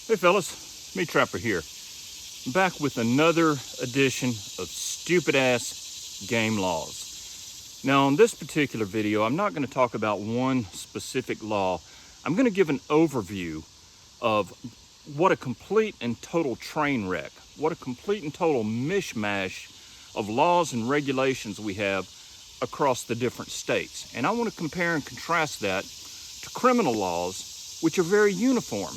Hey fellas, me Trapper here. I'm back with another edition of stupid ass game laws. Now on this particular video, I'm not going to talk about one specific law. I'm going to give an overview of what a complete and total train wreck, what a complete and total mishmash of laws and regulations we have across the different states. And I want to compare and contrast that to criminal laws, which are very uniform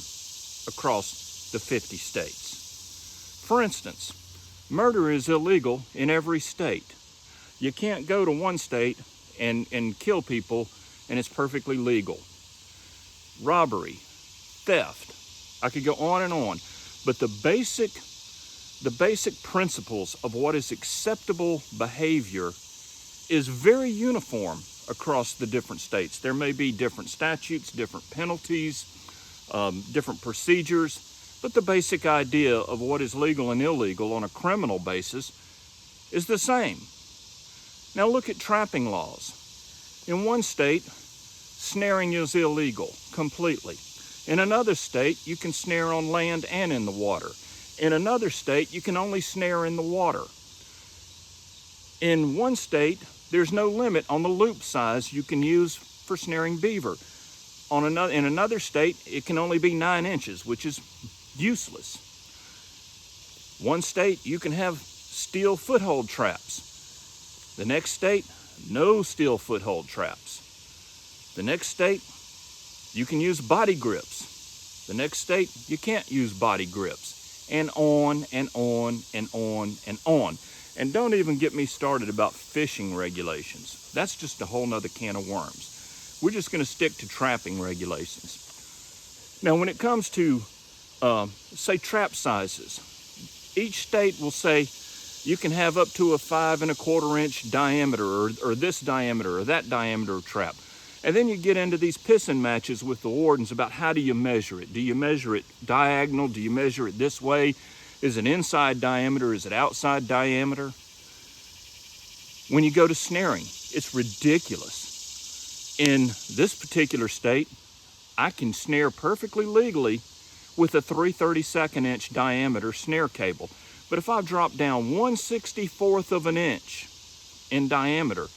across the 50 states. For instance, murder is illegal in every state. You can't go to one state and kill people and it's perfectly legal. Robbery, theft, I could go on and on, but the basic principles of what is acceptable behavior is very uniform across the different states. There may be different statutes, different penalties, different procedures, but the basic idea of what is legal and illegal on a criminal basis is the same. Now look at trapping laws. In one state, snaring is illegal completely. In another state, you can snare on land and in the water. In another state, you can only snare in the water. In one state, there's no limit on the loop size you can use for snaring beaver. In another state, it can only be 9 inches, which is useless. One state, you can have steel foothold traps. The next state, no steel foothold traps. The next state, you can use body grips. The next state, you can't use body grips. And on and on and on and on. And don't even get me started about fishing regulations. That's just a whole nother can of worms. We're just going to stick to trapping regulations. Now, when it comes to, say, trap sizes, each state will say you can have up to a 5 1/4 inch diameter or this diameter or that diameter of trap. And then you get into these pissing matches with the wardens about how do you measure it? Do you measure it diagonal? Do you measure it this way? Is it inside diameter? Is it outside diameter? When you go to snaring, it's ridiculous. In this particular state, I can snare perfectly legally with a 3/32 inch diameter snare cable. But if I drop down 1/64 of an inch in diameter,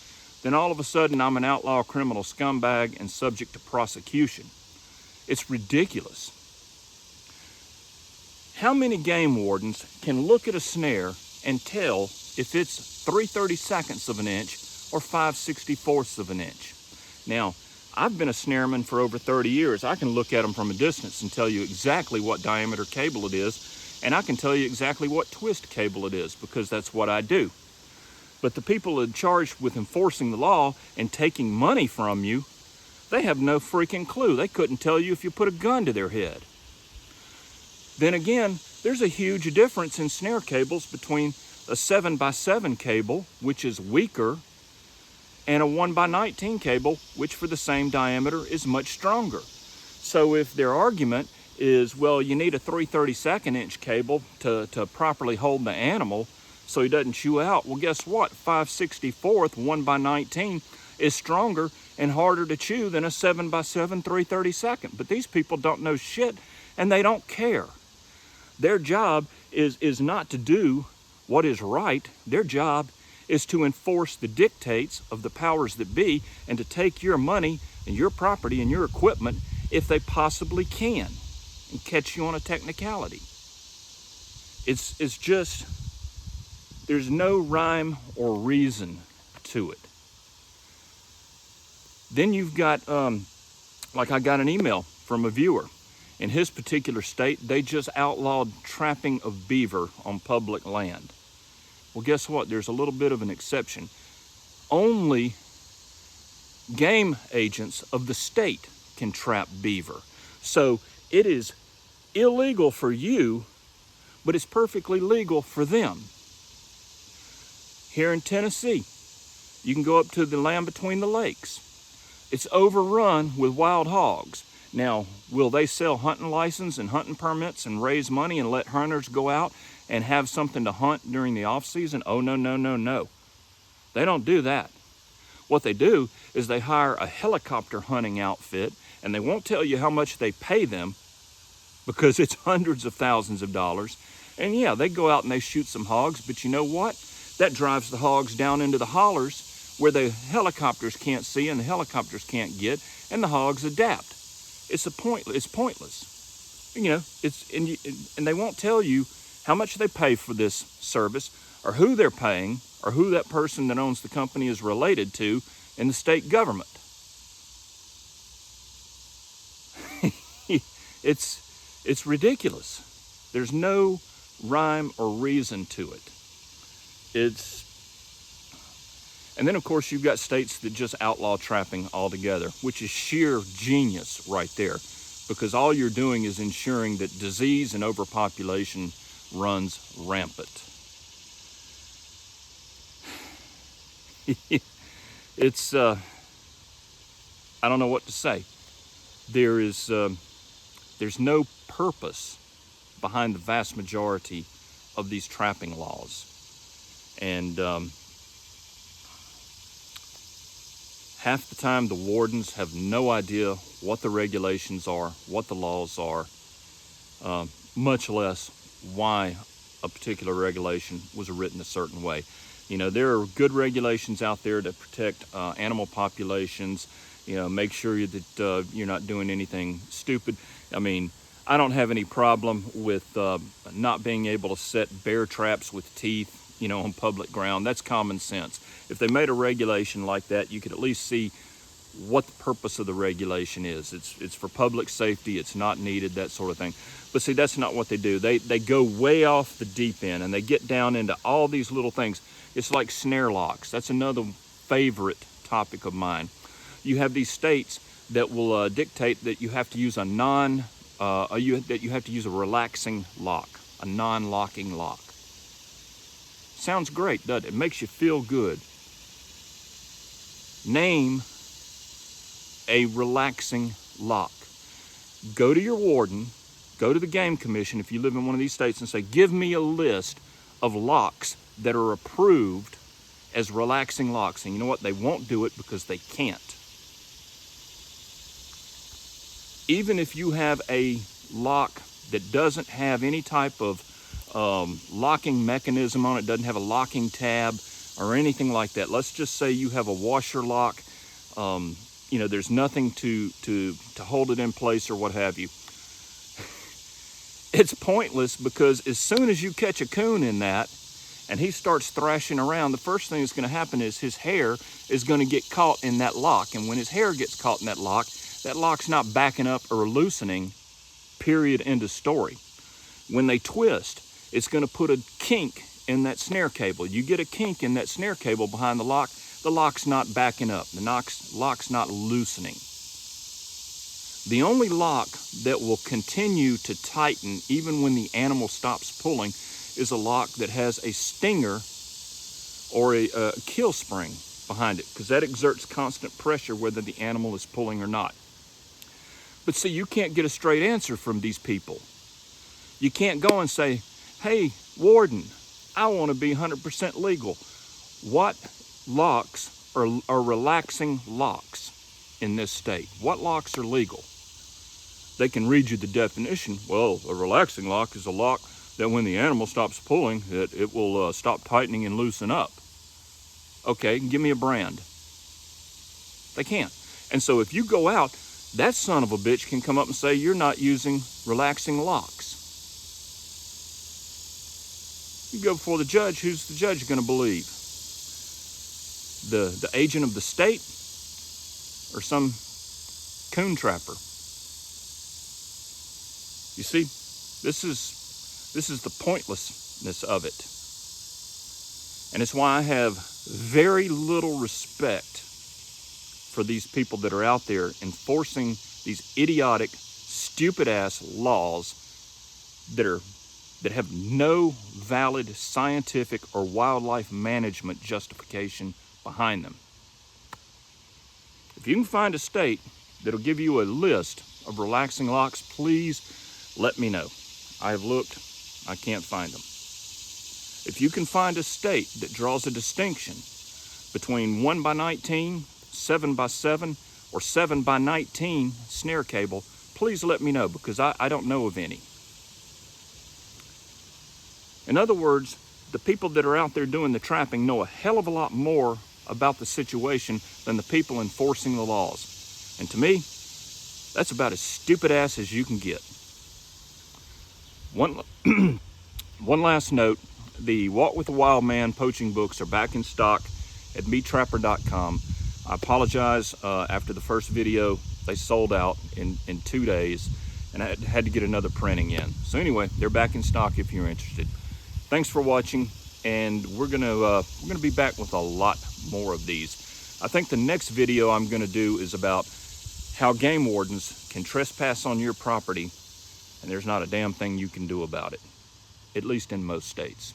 then all of a sudden I'm an outlaw criminal scumbag and subject to prosecution. It's ridiculous. How many game wardens can look at a snare and tell if it's 3/32 of an inch or 5/64 of an inch? Now, I've been a snareman for over 30 years. I can look at them from a distance and tell you exactly what diameter cable it is, and I can tell you exactly what twist cable it is because that's what I do. But the people charged with enforcing the law and taking money from you, they have no freaking clue. They couldn't tell you if you put a gun to their head. Then again, there's a huge difference in snare cables between a 7x7 cable, which is weaker, and a 1x19 cable, which for the same diameter is much stronger. So if their argument is, well, you need a 3/32 inch cable to properly hold the animal so he doesn't chew out, well, guess what? 5/64 1x19 is stronger and harder to chew than a 7x7 3/32. But these people don't know shit and they don't care. Their job is not to do what is right. Their job is to enforce the dictates of the powers that be and to take your money and your property and your equipment if they possibly can and catch you on a technicality. It's just, there's no rhyme or reason to it. Then you've got, like I got an email from a viewer. In his particular state, they just outlawed trapping of beaver on public land. Well, guess what? There's a little bit of an exception. Only game agents of the state can trap beaver. So it is illegal for you, but it's perfectly legal for them. Here in Tennessee, you can go up to the land between the lakes. It's overrun with wild hogs. Now, will they sell hunting license and hunting permits and raise money and let hunters go out and have something to hunt during the off season? Oh, no, no, no, no. They don't do that. What they do is they hire a helicopter hunting outfit, and they won't tell you how much they pay them, because it's hundreds of thousands of dollars. And yeah, they go out and they shoot some hogs, but you know what? That drives the hogs down into the hollers where the helicopters can't see and the helicopters can't get, and the hogs adapt. It's pointless. You know, and they won't tell you how much they pay for this service, or who they're paying, or who that person that owns the company is related to in the state government. It's ridiculous. There's no rhyme or reason to it. And then of course you've got states that just outlaw trapping altogether, which is sheer genius right there, because all you're doing is ensuring that disease and overpopulation runs rampant. It's I don't know what to say. There's no purpose behind the vast majority of these trapping laws, and half the time the wardens have no idea what the regulations are, what the laws are, much less why a particular regulation was written a certain way. You know, there are good regulations out there that protect animal populations. You know, make sure that you're not doing anything stupid. I mean, I don't have any problem with not being able to set bear traps with teeth, you know, on public ground. That's common sense. If they made a regulation like that, you could at least see what the purpose of the regulation is. It's for public safety, it's not needed, that sort of thing. But see, that's not what they do. They go way off the deep end, and they get down into all these little things. It's like snare locks. That's another favorite topic of mine. You have these states that will dictate that you have to use that you have to use a relaxing lock, a non-locking lock. Sounds great, doesn't it? It makes you feel good. Name a relaxing lock. Go to your warden, go to the game commission if you live in one of these states, and say, give me a list of locks that are approved as relaxing locks. And you know what? They won't do it because they can't. Even if you have a lock that doesn't have any type of locking mechanism on it, doesn't have a locking tab or anything like that. Let's just say you have a washer lock. You know, there's nothing to hold it in place or what have you. It's pointless, because as soon as you catch a coon in that and he starts thrashing around, the first thing that's going to happen is his hair is going to get caught in that lock. And when his hair gets caught in that lock's not backing up or loosening, period, end of story. When they twist, it's going to put a kink in that snare cable. You get a kink in that snare cable behind the lock's not backing up. The lock's not loosening. The only lock that will continue to tighten even when the animal stops pulling is a lock that has a stinger or a kill spring behind it, because that exerts constant pressure whether the animal is pulling or not. But see, you can't get a straight answer from these people. You can't go and say, hey, warden, I want to be 100% legal. What locks are relaxing locks in this state? What locks are legal? They can read you the definition. Well, a relaxing lock is a lock that when the animal stops pulling, it will stop tightening and loosen up. Okay, give me a brand. They can't. And so if you go out, that son of a bitch can come up and say you're not using relaxing locks. You go before the judge, who's the judge going to believe? The agent of the state or some coon trapper? You see, this is the pointlessness of it. And it's why I have very little respect for these people that are out there enforcing these idiotic, stupid-ass laws that have no valid scientific or wildlife management justification behind them. If you can find a state that'll give you a list of relaxing locks, please let me know. I have looked, I can't find them. If you can find a state that draws a distinction between 1x19, 7x7, or 7x19 snare cable, please let me know, because I don't know of any. In other words, the people that are out there doing the trapping know a hell of a lot more about the situation than the people enforcing the laws. And to me, that's about as stupid ass as you can get. One last note, the Walk with the Wild Man poaching books are back in stock at meattrapper.com. I apologize, after the first video, they sold out in 2 days, and I had to get another printing in. So anyway, they're back in stock if you're interested. Thanks for watching, and we're gonna be back with a lot more of these. I think the next video I'm gonna do is about how game wardens can trespass on your property, and there's not a damn thing you can do about it, at least in most states.